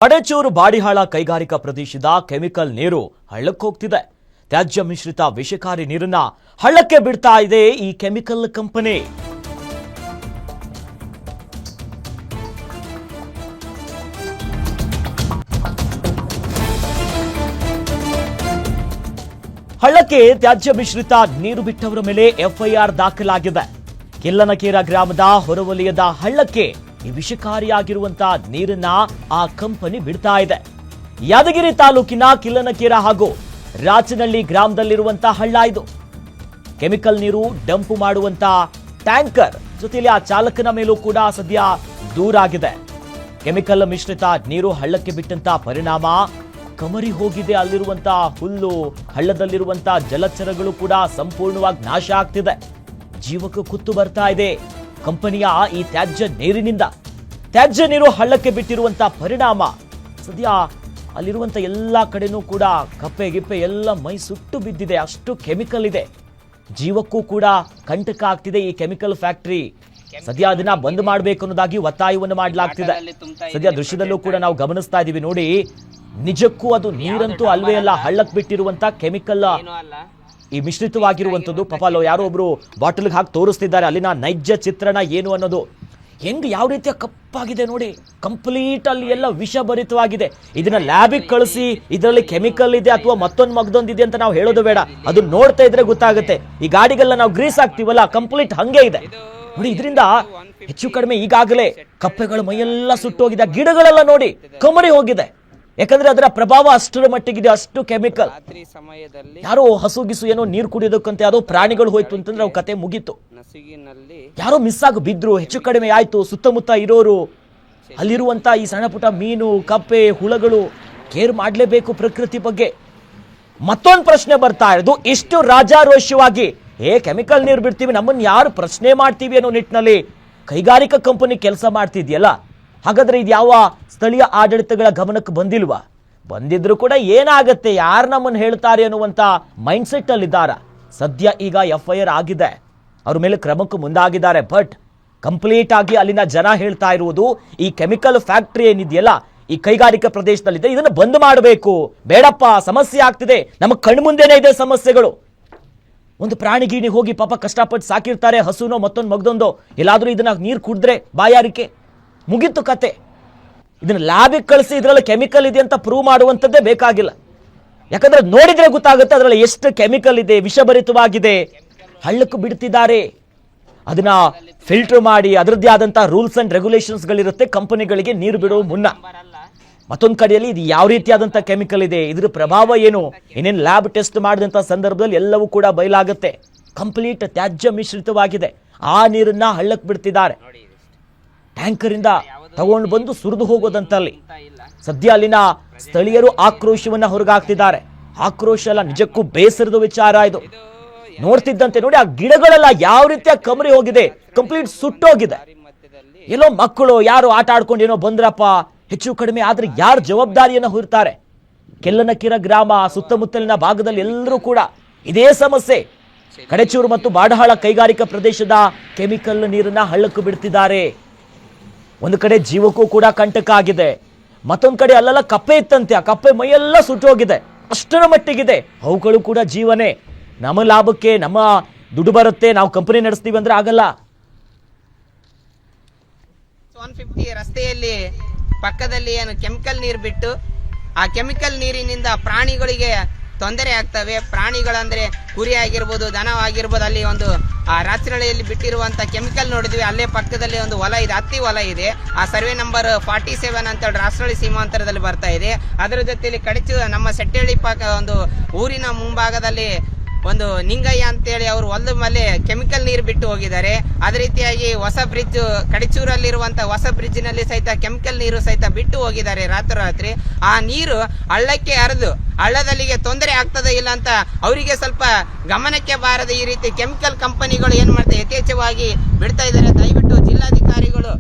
ಕಡೆಚೂರು ಬಾಡಿಹಾಳ ಕೈಗಾರಿಕಾ ಪ್ರದೇಶದ ಕೆಮಿಕಲ್ ನೀರು ಹಳ್ಳಕ್ಕೆ ಹೋಗ್ತಿದೆ. ತ್ಯಾಜ್ಯ ಮಿಶ್ರಿತ ವಿಷಕಾರಿ ನೀರನ್ನ ಹಳ್ಳಕ್ಕೆ ಬಿಡ್ತಾ ಇದೆ ಈ ಕೆಮಿಕಲ್ ಕಂಪನಿ. ಹಳ್ಳಕ್ಕೆ ತ್ಯಾಜ್ಯ ಮಿಶ್ರಿತ ನೀರು ಬಿಟ್ಟವರ ಮೇಲೆ ಎಫ್ಐಆರ್ ದಾಖಲಾಗಿದೆ. ಕಿಲ್ಲನಕೇರ ಗ್ರಾಮದ ಹೊರವಲಯದ ಹಳ್ಳಕ್ಕೆ ಈ ವಿಷಕಾರಿಯಾಗಿರುವಂತಹ ನೀರನ್ನ ಆ ಕಂಪನಿ ಬಿಡ್ತಾ ಇದೆ. ಯಾದಗಿರಿ ತಾಲೂಕಿನ ಕಿಲ್ಲನಕೇರ ಹಾಗೂ ರಾಚನಹಳ್ಳಿ ಗ್ರಾಮದಲ್ಲಿರುವಂತಹ ಹಳ್ಳ ಇದು. ಕೆಮಿಕಲ್ ನೀರು ಡಂಪ್ ಮಾಡುವಂತಹ ಟ್ಯಾಂಕರ್ ಜೊತೆಯಲ್ಲಿ ಆ ಚಾಲಕನ ಮೇಲೂ ಕೂಡ ಸದ್ಯ ದೂರಾಗಿದೆ. ಕೆಮಿಕಲ್ ಮಿಶ್ರಿತ ನೀರು ಹಳ್ಳಕ್ಕೆ ಬಿಟ್ಟಂತ ಪರಿಣಾಮ ಕಮರಿ ಹೋಗಿದೆ. ಅಲ್ಲಿರುವಂತಹ ಹುಲ್ಲು, ಹಳ್ಳದಲ್ಲಿರುವಂತಹ ಜಲಚರಗಳು ಕೂಡ ಸಂಪೂರ್ಣವಾಗಿ ನಾಶ ಆಗ್ತಿದೆ. ಜೀವಕ್ಕೆ ಕುತ್ತು ಬರ್ತಾ ಇದೆ ಕಂಪನಿಯ ಈ ತ್ಯಾಜ್ಯ ನೀರಿನಿಂದ. ತ್ಯಾಜ್ಯ ನೀರು ಹಳ್ಳಕ್ಕೆ ಬಿಟ್ಟಿರುವಂತಹ ಪರಿಣಾಮ ಸದ್ಯ ಅಲ್ಲಿರುವಂತ ಎಲ್ಲಾ ಕಡೆನೂ ಕೂಡ ಕಪ್ಪೆ ಗಿಪ್ಪೆ ಎಲ್ಲ ಮೈ ಸುಟ್ಟು ಬಿದ್ದಿದೆ. ಅಷ್ಟು ಕೆಮಿಕಲ್ ಇದೆ. ಜೀವಕ್ಕೂ ಕೂಡ ಕಂಟಕ ಆಗ್ತಿದೆ ಈ ಕೆಮಿಕಲ್ ಫ್ಯಾಕ್ಟರಿ. ಸದ್ಯ ಅದನ್ನ ಬಂದ್ ಮಾಡಬೇಕು ಅನ್ನೋದಾಗಿ ಒತ್ತಾಯವನ್ನು ಮಾಡಲಾಗ್ತಿದೆ. ಸದ್ಯ ದೃಶ್ಯದಲ್ಲೂ ಕೂಡ ನಾವು ಗಮನಿಸ್ತಾ ಇದೀವಿ ನೋಡಿ. ನಿಜಕ್ಕೂ ಅದು ನೀರಂತೂ ಅಲ್ವೇ ಅಲ್ಲ, ಹಳ್ಳಕ್ಕೆ ಬಿಟ್ಟಿರುವಂತ ಕೆಮಿಕಲ್ ಈ ಮಿಶ್ರಿತವಾಗಿರುವಂತದ್ದು. ಪಾಪ ಯಾರೋ ಒಬ್ರು ಬಾಟಲ್ಗೆ ಹಾಕಿ ತೋರಿಸ್ತಿದ್ದಾರೆ ಅಲ್ಲಿನ ನೈಜ ಚಿತ್ರಣ ಏನು ಅನ್ನೋದು. ಹೆಂಗ್ ಯಾವ ರೀತಿಯ ಕಪ್ಪಾಗಿದೆ ನೋಡಿ, ಕಂಪ್ಲೀಟ್ ಅಲ್ಲಿ ಎಲ್ಲ ವಿಷಭರಿತವಾಗಿದೆ. ಇದನ್ನ ಲ್ಯಾಬಿಗೆ ಕಳಿಸಿ ಇದರಲ್ಲಿ ಕೆಮಿಕಲ್ ಇದೆ ಅಥವಾ ಮತ್ತೊಂದಿದೆ ಅಂತ ನಾವು ಹೇಳೋದು ಬೇಡ, ಅದು ನೋಡ್ತಾ ಇದ್ರೆ ಗೊತ್ತಾಗುತ್ತೆ. ಈ ಗಾಡಿಗೆಲ್ಲ ನಾವು ಗ್ರೀಸ್ ಹಾಕ್ತಿವಲ್ಲ, ಕಂಪ್ಲೀಟ್ ಹಂಗೆ ಇದೆ ನೋಡಿ. ಇದರಿಂದ ಹೆಚ್ಚು ಕಡಿಮೆ ಈಗಾಗಲೇ ಕಪ್ಪೆಗಳ ಮೈಯೆಲ್ಲ ಸುಟ್ಟೋಗಿದೆ. ಗಿಡಗಳೆಲ್ಲ ನೋಡಿ ಕಮರಿ ಹೋಗಿದೆ. ಯಾಕಂದ್ರೆ ಅದರ ಪ್ರಭಾವ ಅಷ್ಟರ ಮಟ್ಟಿಗಿದೆ, ಅಷ್ಟು ಕೆಮಿಕಲ್. ಯಾರೋ ಹಸುಗಿಸು ಏನೋ ನೀರು ಕುಡಿಯೋದಕ್ಕಂತ ಯಾರೋ ಪ್ರಾಣಿಗಳು ಹೋಯ್ತು ಅಂತಂದ್ರೆ ಅವ್ರ ಕತೆ ಮುಗೀತು. ಯಾರೋ ಮಿಸ್ ಆಗಿ ಬಿದ್ರು, ಹೆಚ್ಚು ಕಡಿಮೆ ಆಯ್ತು. ಸುತ್ತಮುತ್ತ ಇರೋರು, ಅಲ್ಲಿರುವಂತ ಈ ಸಣ್ಣ ಪುಟ್ಟ ಮೀನು, ಕಪ್ಪೆ, ಹುಳಗಳು ಕೇರ್ ಮಾಡ್ಲೇಬೇಕು ಪ್ರಕೃತಿ ಬಗ್ಗೆ. ಮತ್ತೊಂದು ಪ್ರಶ್ನೆ ಬರ್ತಾ ಇರೋದು, ಇಷ್ಟು ರಾಜಾರೋಷ್ಯವಾಗಿ ಕೆಮಿಕಲ್ ನೀರು ಬಿಡ್ತೀವಿ, ನಮ್ಮನ್ನ ಯಾರು ಪ್ರಶ್ನೆ ಮಾಡ್ತೀವಿ ಅನ್ನೋ ನಿಟ್ಟಿನಲ್ಲಿ ಕೈಗಾರಿಕಾ ಕಂಪನಿ ಕೆಲಸ ಮಾಡ್ತಿದ್ಯಲ್ಲ, ಹಾಗಾದ್ರೆ ಇದು ಯಾವ ಸ್ಥಳೀಯ ಆಡಳಿತಗಳ ಗಮನಕ್ಕೆ ಬಂದಿಲ್ವಾ? ಬಂದಿದ್ರು ಕೂಡ ಏನಾಗತ್ತೆ, ಯಾರು ನಮ್ಮನ್ನು ಹೇಳ್ತಾರೆ ಅನ್ನುವಂತ ಮೈಂಡ್ ಸೆಟ್ ಅಲ್ಲಿದ್ದಾರ. ಸದ್ಯ ಈಗ ಎಫ್ಐಆರ್ ಆಗಿದೆ, ಅವ್ರ ಮೇಲೆ ಕ್ರಮಕ್ಕೆ ಮುಂದಾಗಿದ್ದಾರೆ. ಬಟ್ ಕಂಪ್ಲೀಟ್ ಆಗಿ ಅಲ್ಲಿನ ಜನ ಹೇಳ್ತಾ ಇರುವುದು, ಈ ಕೆಮಿಕಲ್ ಫ್ಯಾಕ್ಟರಿ ಏನಿದೆಯಲ್ಲ ಈ ಕೈಗಾರಿಕಾ ಪ್ರದೇಶದಲ್ಲಿದೆ, ಇದನ್ನು ಬಂದ್ ಮಾಡಬೇಕು. ಬೇಡಪ್ಪ, ಸಮಸ್ಯೆ ಆಗ್ತಿದೆ, ನಮಗೆ ಕಣ್ಮುಂದೆನೇ ಇದೆ ಸಮಸ್ಯೆಗಳು. ಒಂದು ಪ್ರಾಣಿ ಗೀಣಿ ಹೋಗಿ ಪಾಪ ಕಷ್ಟಪಟ್ಟು ಸಾಕಿರ್ತಾರೆ, ಹಸುನೋ ಮತ್ತೊಂದು ಮಗದೊಂದೋ, ಎಲ್ಲಾದ್ರೂ ಇದನ್ನ ನೀರು ಕುಡಿದ್ರೆ ಬಾಯಾರಿಕೆ ಮುಗಿತು ಕತೆ. ಇದನ್ನ ಲ್ಯಾಬಿಗೆ ಕಳಿಸಿ ಇದರಲ್ಲಿ ಕೆಮಿಕಲ್ ಇದೆ ಅಂತ ಪ್ರೂವ್ ಮಾಡುವಂಥದ್ದೇ ಬೇಕಾಗಿಲ್ಲ. ಯಾಕಂದ್ರೆ ನೋಡಿದ್ರೆ ಗೊತ್ತಾಗುತ್ತೆ ಅದರಲ್ಲಿ ಎಷ್ಟು ಕೆಮಿಕಲ್ ಇದೆ, ವಿಷಭರಿತವಾಗಿದೆ. ಹಳ್ಳಕ್ಕೂ ಬಿಡ್ತಿದ್ದಾರೆ. ಅದನ್ನ ಫಿಲ್ಟರ್ ಮಾಡಿ ಅದರದ್ದೇ ಆದಂತಹ ರೂಲ್ಸ್ ಅಂಡ್ ರೆಗ್ಯುಲೇಷನ್ಸ್ ಗಳಿರುತ್ತೆ ಕಂಪನಿಗಳಿಗೆ ನೀರು ಬಿಡುವ ಮುನ್ನ. ಮತ್ತೊಂದು ಕಡೆಯಲ್ಲಿ ಇದು ಯಾವ ರೀತಿಯಾದಂಥ ಕೆಮಿಕಲ್ ಇದೆ, ಇದ್ರ ಪ್ರಭಾವ ಏನು, ಏನೇನು ಲ್ಯಾಬ್ ಟೆಸ್ಟ್ ಮಾಡಿದಂಥ ಸಂದರ್ಭದಲ್ಲಿ ಎಲ್ಲವೂ ಕೂಡ ಬಯಲಾಗುತ್ತೆ. ಕಂಪ್ಲೀಟ್ ತ್ಯಾಜ್ಯ ಮಿಶ್ರಿತವಾಗಿದೆ. ಆ ನೀರನ್ನ ಹಳ್ಳಕ್ಕೆ ಬಿಡ್ತಿದ್ದಾರೆ. ಟ್ಯಾಂಕರ್ ಇಂದ ತಗೊಂಡು ಬಂದು ಸುರಿದು ಹೋಗೋದಂತಲ್ಲಿ. ಸದ್ಯ ಅಲ್ಲಿನ ಸ್ಥಳೀಯರು ಆಕ್ರೋಶವನ್ನ ಹೊರಗಾಕ್ತಿದ್ದಾರೆ. ಆಕ್ರೋಶ ಅಲ್ಲ, ನಿಜಕ್ಕೂ ಬೇಸರದ ವಿಚಾರ ಇದು. ನೋಡ್ತಿದ್ದಂತೆ ನೋಡಿ ಆ ಗಿಡಗಳೆಲ್ಲ ಯಾವ ರೀತಿಯ ಕಮರಿ ಹೋಗಿದೆ, ಕಂಪ್ಲೀಟ್ ಸುಟ್ಟೋಗಿದೆ. ಎಲ್ಲೋ ಮಕ್ಕಳು ಯಾರು ಆಟ ಆಡ್ಕೊಂಡು ಏನೋ ಬಂದ್ರಪ್ಪ, ಹೆಚ್ಚು ಕಡಿಮೆ ಆದ್ರೆ ಯಾರು ಜವಾಬ್ದಾರಿಯನ್ನ ಹೊರ್ತಾರೆ? ಕೆಲ್ಲನಕೇರ ಗ್ರಾಮ ಸುತ್ತಮುತ್ತಲಿನ ಭಾಗದಲ್ಲಿ ಎಲ್ಲರೂ ಕೂಡ ಇದೇ ಸಮಸ್ಯೆ. ಕಡೆಚೂರು ಮತ್ತು ಬಾಡಹಾಳ ಕೈಗಾರಿಕಾ ಪ್ರದೇಶದ ಕೆಮಿಕಲ್ ನೀರನ್ನ ಹಳ್ಳಕ್ಕೆ ಬಿಡ್ತಿದ್ದಾರೆ. ಒಂದು ಕಡೆ ಜೀವಕ್ಕೂ ಕೂಡ ಕಂಟಕ ಆಗಿದೆ, ಮತ್ತೊಂದು ಕಡೆ ಅಲ್ಲೆಲ್ಲ ಕಪ್ಪೆ ಇತ್ತಂತೆ, ಆ ಕಪ್ಪೆ ಮೈಯೆಲ್ಲ ಸುಟ್ಟೋಗಿದೆ. ಅಷ್ಟರ ಮಟ್ಟಿಗಿದೆ. ಅವುಗಳು ಕೂಡ ಜೀವನೇ. ನಮ್ಮ ಲಾಭಕ್ಕೆ ನಮ್ಮ ದುಡ್ಡು ಬರುತ್ತೆ, ನಾವು ಕಂಪನಿ ನಡೆಸ್ತೀವಿ ಅಂದ್ರೆ ಆಗಲ್ಲ. 150 ರಸ್ತೆಯಲ್ಲಿ ಪಕ್ಕದಲ್ಲಿ ಏನು ಕೆಮಿಕಲ್ ನೀರು ಬಿಟ್ಟು ಆ ಕೆಮಿಕಲ್ ನೀರಿನಿಂದ ಪ್ರಾಣಿಗಳಿಗೆ ತೊಂದರೆ ಆಗ್ತವೆ. ಪ್ರಾಣಿಗಳಂದ್ರೆ ಕುರಿ ಆಗಿರ್ಬೋದು, ದನ ಆಗಿರ್ಬೋದು. ಅಲ್ಲಿ ಒಂದು ಆ ರಾಚನಹಳ್ಳಿಯಲ್ಲಿ ಬಿಟ್ಟಿರುವಂತ ಕೆಮಿಕಲ್ ನೋಡಿದ್ವಿ. ಅಲ್ಲೇ ಪಕ್ಕದಲ್ಲಿ ಒಂದು ಹೊಲ ಇದೆ, ಹತ್ತಿ ಹೊಲ ಇದೆ. ಆ ಸರ್ವೆ ನಂಬರ್ 47 ಅಂತ ಹೇಳಿ ರಾಚನಹಳ್ಳಿ ಸೀಮಾಂತರದಲ್ಲಿ ಬರ್ತಾ ಇದೆ. ಅದರ ಜೊತೆಯಲ್ಲಿ ಕಡೆಚು ನಮ್ಮ ಸೆಟ್ಟಳ್ಳಿ ಒಂದು ಊರಿನ ಮುಂಭಾಗದಲ್ಲಿ ಒಂದು ನಿಂಗಯ್ಯ ಅಂತೇಳಿ ಅವರು ಹೊಲದ ಮೇಲೆ ಕೆಮಿಕಲ್ ನೀರು ಬಿಟ್ಟು ಹೋಗಿದ್ದಾರೆ. ಅದೇ ರೀತಿಯಾಗಿ ಹೊಸ ಬ್ರಿಡ್ಜ್ ಕಡಿಚೂರಲ್ಲಿರುವಂತ ಹೊಸ ಬ್ರಿಡ್ಜ್ ನಲ್ಲಿ ಸಹಿತ ಕೆಮಿಕಲ್ ನೀರು ಸಹಿತ ಬಿಟ್ಟು ಹೋಗಿದ್ದಾರೆ ರಾತ್ರೋರಾತ್ರಿ. ಆ ನೀರು ಹಳ್ಳಕ್ಕೆ ಹರಿದು ಹಳ್ಳದಲ್ಲಿಗೆ ತೊಂದರೆ ಆಗ್ತದೆ ಇಲ್ಲ ಅಂತ ಅವರಿಗೆ ಸ್ವಲ್ಪ ಗಮನಕ್ಕೆ ಬಾರದೆ ಈ ರೀತಿ ಕೆಮಿಕಲ್ ಕಂಪನಿಗಳು ಏನ್ ಮಾಡ್ತಾರೆ ಯಥೇಚ್ಛವಾಗಿ ಬಿಡ್ತಾ ಇದ್ದಾರೆ. ದಯವಿಟ್ಟು ಜಿಲ್ಲಾಧಿಕಾರಿಗಳು